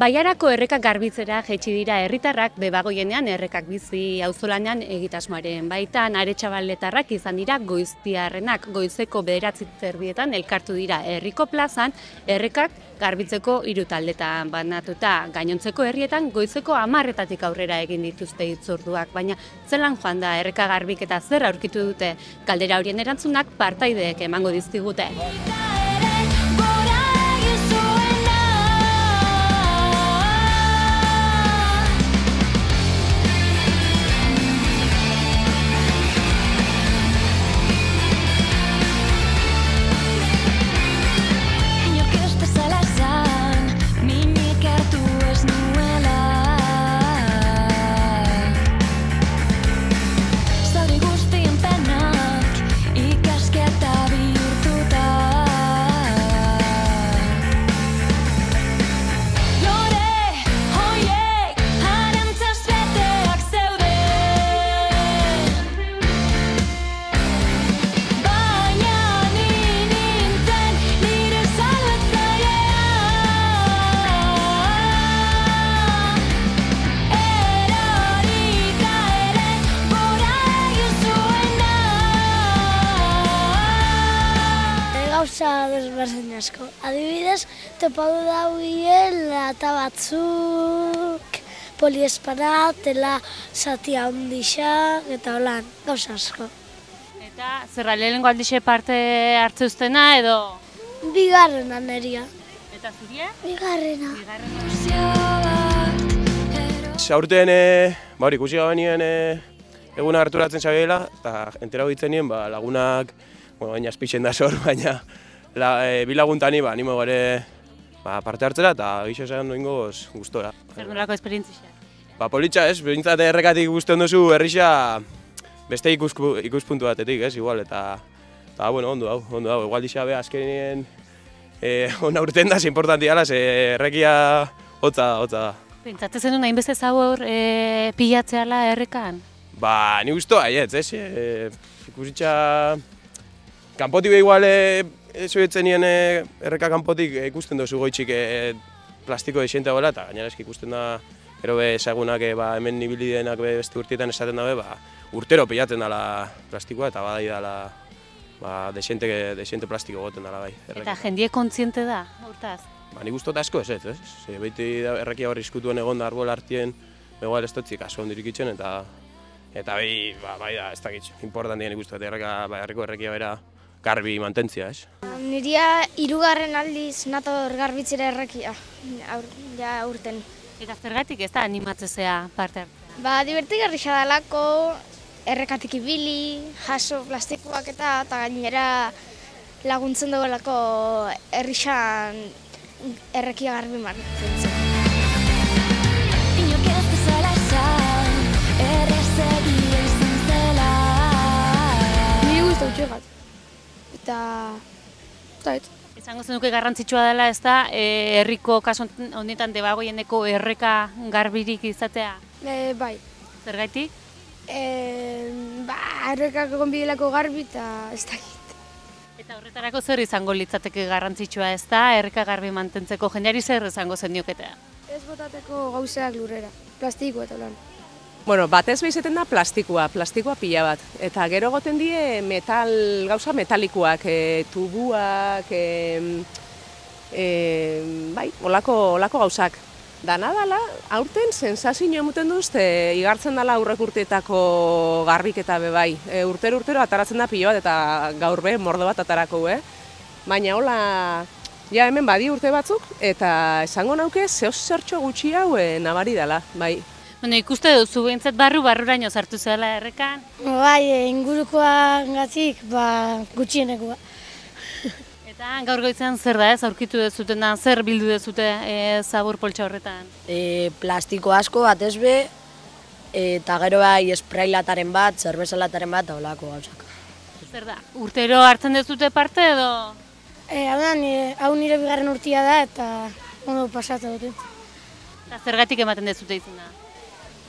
Baiarako errekak garbitzera jaitsi dira herritarrak Debagoienean errekak bizi auzolanean egitasmoaren baitan Aretxabaletarrak izan dira goiztiarrenak. Goizeko 9:00 elkartu dira herriko plazan errekak garbitzeko 3 taldetan banatuta. Gainontzeko herrietan goizeko 10:00 aurrera egin dituzte hitzorduak, baina zelan joan da erreka garbik eta zer aurkitu dute? Galdera horien erantzunak partaideek emango dizkigute. Gauza desberdin asko. Adibidez, topatu dauen lata batzuk, poliespana, tela zatia ondisa, eta holan, gauza asko. Eta zerra lehenengo aldixe parte hartze ustena edo? Bigarrena neria. Eta zuria? Bigarrena. Aurten, ikusi gabenien eguna harturatzen zabiela, eta entera hoitzen nien lagunak, baina azpixen da sor, baina bi laguntani animo gare parte hartzera eta gixo esan doingoz gustora. Zer nolako esperientzia? Politxa ez, behintzat errekatik guztion duzu herrixa beste ikuspuntu batetik, ez, igual, eta ondo hau, igual dixa beha azkenien ona urten da, importanti gala, errekia hotza da. Pentsatzen zenun hainbeste zaur pilatzeala errekan? Ni guztu haietz, ez, ikusitxa kanpotik igual zoietzen nien erreka kanpotik ikusten duzu goitxik plastiko desienta gola, eta gainera eski ikusten da ero ezagunak hemen ibili denak beste urtietan esaten dabe, urtero pilatzen dela plastikoa eta badai dela desiente plastiko goten dela bai. Eta jendie kontziente da, hortaz? Nik uste asko ez, beti errekia horri izkutuen egon da arbol hartien, igual ez dutzik asko ondirikitzen eta bai da, ez dakitz, importantien ikustu eta herriko errekia bera garbi mantentzia, ez? Niria 3. aldiz nator garbitzera errekia, urten. Eta zergatik ez da animatzea parte hartzea? Divertigarri dalako, errekatik ibili, jaso plastikoak eta gainera laguntzen duelako herrixan errekia garbi mantentzea. Nire guztu bat. Eta Izango zenuke garrantzitsua dela ez da, herriko kasu honetan Debagoieneko erreka garbirik izatea? Bai. Zergatik? Errekak egon bidelako garbi eta ez dakit. Eta horretarako zer izango litzateke garrantzitsua ez da, erreka garbi mantentzeko jendeari zer izango zenioketea? Ez botateko gauzak lurrera, plastikoa eta lan. Batez behizeten da plastikoa pila bat. Eta gero goten die gauza metalikoak, tubuak, olako gauzak. Dana dala, aurten sensazio emuten duzte, igartzen dela aurrek urteetako garbik eta bebai. Urtero ataratzen da pila bat eta gaur mordo bat atarako, Baina hola, hemen badi urte batzuk, eta esango nauke zertxo gutxi hau nabari dela, bai. Ikuste duzu behintzat barruraino sartu zela errekan? Bai, ingurukoa gatik, gutxienekoa. Eta gaur goizean zer da ez, aurkitu dezutena, zer bildu dezute zabur poltsa horretan? Plastiko asko bat ezbe, eta gero bai spray lataren bat, zerbeza lataren bat, eta holako gauzak. Zer da, urtero hartzen dezute parte edo? Hau nire bigarren urtia da eta ondo pasatu dute. Eta zergatik ematen dezute izena?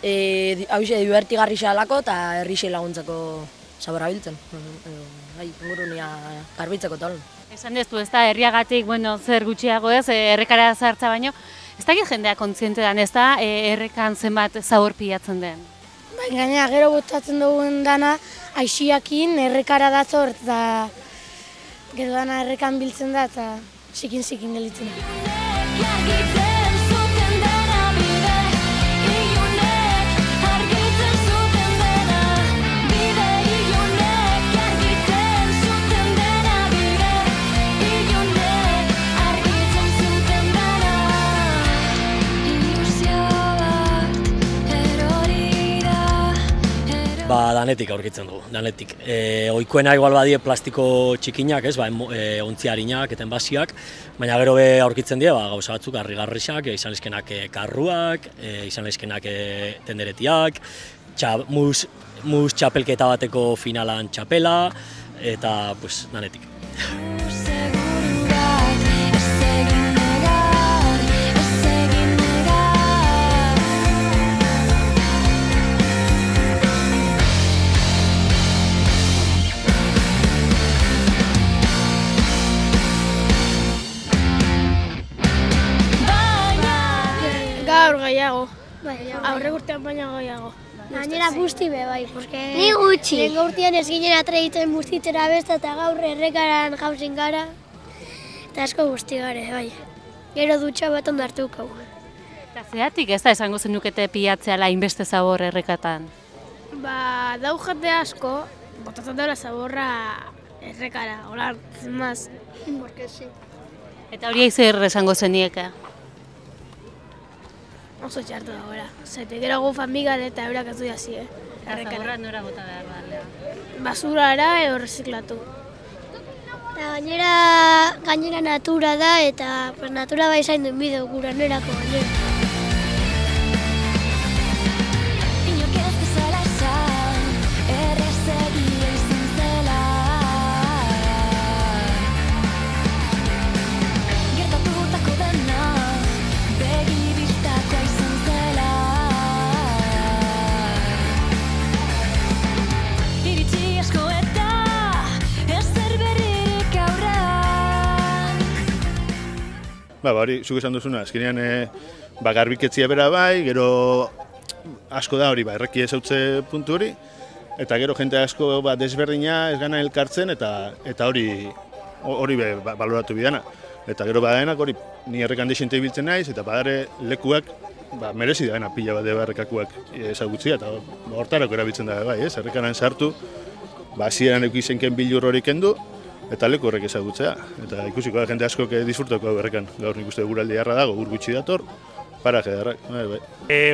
Hau divertigarri xalako eta herrixe laguntzeko zabora biltzen. Ingurunia garbitzeko tal. Esan dezu ez da, herriagatik zer gutxiago ez, errekara zartza baino, Ez dakit jendea kontziente den, ez da errekan zenbat zabor pilatzen den? Bai, gainera, gero botatzen dugun dana, aixiakin errekara dator, eta gero dana errekan biltzen da, eta sikin gelitzen da. Danetik aurkitzen dugu, danetik. Ohikoena igual badie plastiko txikinak, ez, ontziarinak eta enbasiak, baina gero aurkitzen dira gauza batzuk harrigarriak, izan lezkenak karruak, izan lezkenak tenderetiak, mus txapelketa bateko finalan txapela, eta danetik. Gaur gehiago, aurrek urtean baina gehiago. Gainera busti be bai, porque... Ni gutxi. Lehenko urtean ez ginen atreitzen bustitzera besta eta gaur errekaran jauzin gara. Eta asko busti gare, bai. Gero dutxa bat ondartuk hau. Eta zeatik ez da esango zenukete pilatzeala hainbeste zabor errekatan? Dau jate asko, botatzen daula zaborra errekara, hola, maz. Porque sí. Eta hori zer esango zenieka? Oso txartu da gora. Zaite, gero gu familian eta eurak ez du jazi, Zaborra nora bota behar da. Basurara edo reziklatu. Eta gainera natura da eta natura bai zain duen bideo gura nerako gainera. Hori, zuk esan duzuna, azkenean garbiketzia bera bai, gero asko da hori, erreki ezautze puntu hori, eta gero jente asko desberdina ez gana elkartzen, eta hori baloratu bidana. Eta gero badaenak hori, ni errekan desente ibiltzen naiz, eta badare lekuak merezi daena pila bat errekakuak ezagutzia, eta hortarako erabiltzen da bai, errekanan sartu, hasieran eukizenken bilur hori kendu, eta leku horrek ezagutzea. Eta ikusiko da jente asko disfrutako errekan. Gaur nik uste guraldi harra dago, ur gutxi dator, paraje darrak.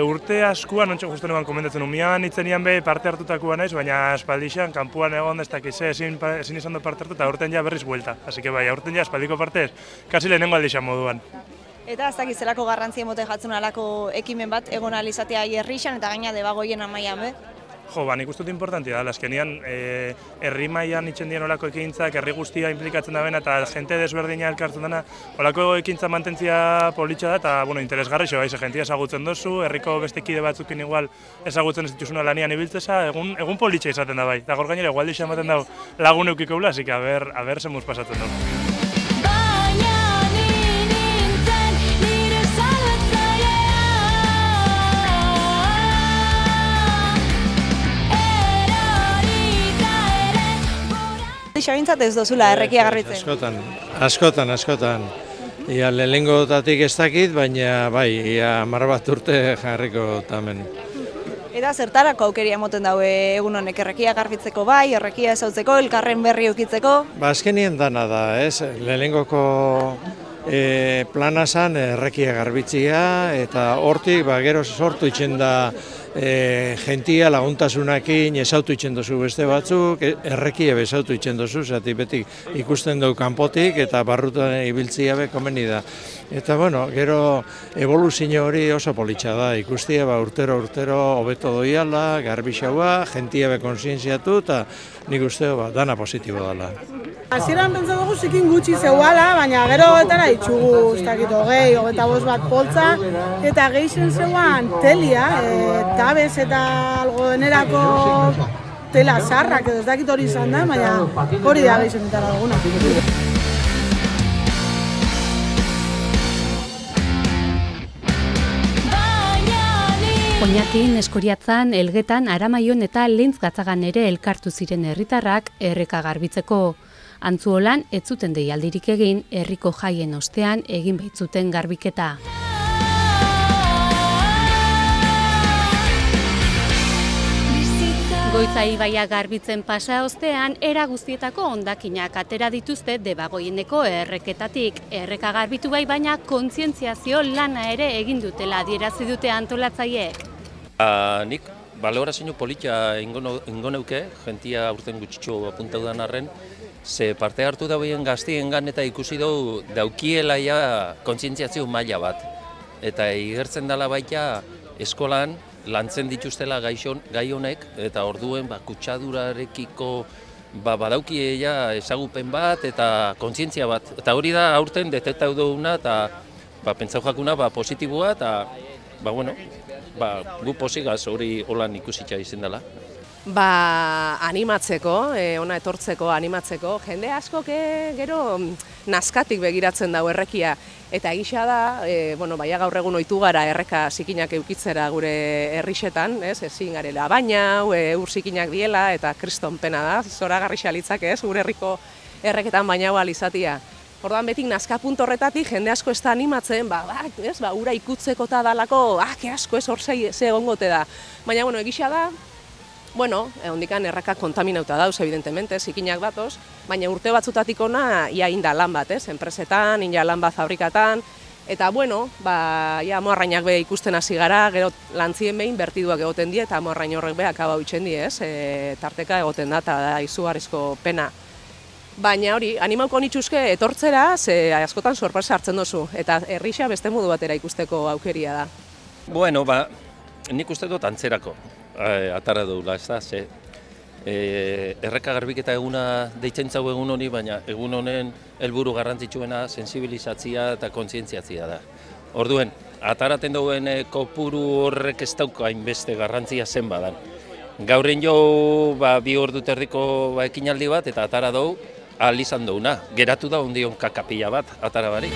Urte askoan, ontsa justu neban komendatzen umian itzenian parte hartutakoa naiz, baina espaldixan, kanpuan egon ez dakize ezin izan du parte hartu, eta aurten ja berriz buelta. Así que bai, aurten ja espaldiko partez, kasi lehenengo aldixan moduan. Eta ez dakizelako garrantzia emote jatzen alako ekimen bat egon alizatea herrixan eta gaina debagoien amaian be? Jo, nik uste dut importantia da, azkenian herri mailan itzen dien olako ekintzak, herri guztia implikatzen da bena eta jente desberdina elkartzen dena, olako ekintza mantentzia politxa da eta interesgarri xo, jentia ezagutzen dozu, herriko beste kide batzukin igual ezagutzen ez dituzuna lanian ibiltzeza, egun politxa izaten da bai. Eta gaur gainera, igual dixan baten dau lagun eukiko ula, así que a ver zemuz pasatzen dut. Xabintzat ez dozula errekia garbitzen? Askotan. Ia lehenengotatik ez dakit, baina bai, ia 10 bat urte jarriko tamen. Eta zertarako aukeria emoten daue egun honek errekia garbitzeko bai, errekia ezautzeko, elkarren berri eukitzeko? Azkenien dana da, ez? Lehenengoko plana zan errekia garbitzia eta hortik gero sortu itzen da jentia laguntasunakin ezautu itzen dozu beste batzuk, errekia bezautu itzen dozu, zati beti ikusten dugu kanpotik eta barrutan ibiltzia be komeni da. Eta gero evoluzio hori oso politxa da, ikustia urtero hobeto doiala, garbixaua, jentia be konsientziatu eta nik uste dana positibo dela. Hasieran pentsa dugu zikin gutxi zeuala, baina gero etara ditzugu, ez dakit 25 bat poltza, eta gehien zeuan telia, tabez eta algodenerako tela zarrak, edo ez dakit hori izan da, baina hori da gehien etara duguna. Oñatin, Eskoriatzan, Elgetan, Aramaion eta Lintz Gatzagan ere elkartu ziren herritarrak erreka garbitzeko. Antzuolan, ez zuten deialdirik egin, herriko jaien ostean egin baitzuten garbiketa. Goitza ibaia garbitzen pasa ostean, era guztietako hondakinak atera dituzte Debagoieneko erreketatik. Erreka garbitu bai, baina kontzientziazio lana ere egin dutela adierazi dute antolatzaileek. Nik balorazio politia ingo neuke, jentia aurten gutxitxo apuntau dan arren, ze parte hartu dauen gaztiengan eta ikusi dugu daukiela ja kontzientziazio maila bat. Eta igertzen dela baita eskolan, lantzen dituztela gai honek, eta orduen kutsadurarekiko badaukie ja ezagupen bat eta kontzientzia bat. Eta hori da aurten detektatu duguna eta pentsau jakuna positiboa eta gu posigaz hori holan ikusitza izan dela. Animatzeko, ona etortzeko, animatzeko, jende asko gero naskatik begiratzen dago errekia. Eta egisa da, baina gaur egun ohitu gara erreka zikinak eukitzera gure herrixetan, ezin garela baina, ur zikinak diela eta kriston pena da, zoragarri xalitzak gure herriko erreketan baina izatia. Orduan betik nazkapuntu horretatik jende asko ez da animatzen, ura ikutzeko eta dalako, ke asko ez hor ze egongote da. Baina, egisa da, hondikan errakak kontaminauta dauz, evidentemente, zikinak datoz, baina urte batzutatik ona ia inda lan bat, enpresetan, inda lan bat fabrikatan, eta moarrainak be ikusten hasi gara, gero lantzien behin bertiduak egoten die, eta moarrain horrek be akaba utzen die, tarteka egoten da, eta da izugarrizko pena. Baina hori, animauko nituzke etortzera, ze askotan sorpresa hartzen dozu, eta herrixa beste modu batera ikusteko aukeria da. Nik uste dut antzerako atara dugula, ez da, ze erreka garbiketa eguna deitzen zau egun honi, baina egun honen helburu garrantzitsuena sensibilizatzia eta kontzientziatzia da. Orduen, ataraten duen kopuru horrek ez dauka hainbeste garrantzia zen badan. Gaurren jo 2 ordu terdiko ekinaldi bat eta atara dugu ahal izan duguna. Geratu da ondion kakapila bat atara barik.